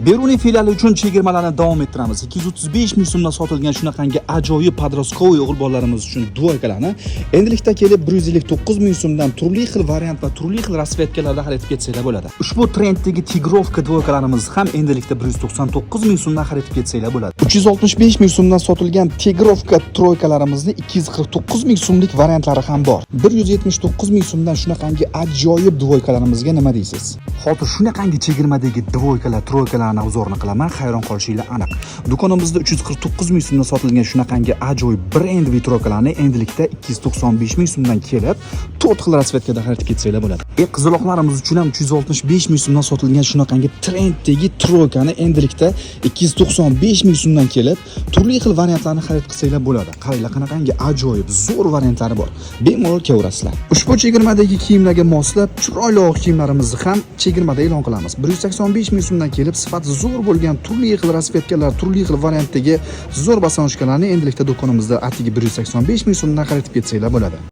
Beruniy filiali uchun chegirmalarni davom ettiramiz. 235 ming so'mdan sotilgan shunaqangi ajoyib podroskovoy o'g'il bolalarimiz uchun dvoykalarni endilikda kelib 159 ming so'mdan turli xil variant va turli xil rasvetkalarda xarid ketsanglar bo'ladi. Ushbu trenddagi tigrovka dvoykalarimiz ham endilikda 199 ming so'mdan xarid ketsanglar bo'ladi. 365 ming so'mdan sotilgan tigrovka troykalarimizni 249 ming so'mlik variantlari ham bor. 179 ming so'mdan shunaqangi ajoyib dvoykalarimizga nima deysiz? Hozir shunaqangi chegirmadagi dvoykalar, troykalarni obzorini qilaman, hayron qolishinglar aniq. Do'konimizda 349 ming so'mdan sotilgan shunaqangi ajoyib brend troykalarni endilikda 295 ming so'mdan kelib, 4 xil rasvetkada xarid ketsanglar bo'ladi. Qiziloqlarimiz uchun ham 365 ming so'mdan sotilgan shunaqangi trenddagi troykani endilikda 295 ming so'mdan kelib, turli xil variantlarni xarid qilsanglar bo'ladi. Qaranglar, qanaqangi ajoyib, zo'r variantlari bor. Bemalol ko'rasizlar. Ushbu chegirmadagi kiyimlarga moslab chiroyli kiyimlarimizni ham chegirmada e'lon qilamiz. 185 ming so'mdan kelib, sifati zo'r bo'lgan turli xil rasvetkalar, turli xil variantdagi zo'r basonchkalarni endilikda do'konimizda atigi 185 ming so'mdan xarid ketsanglar bo'ladi.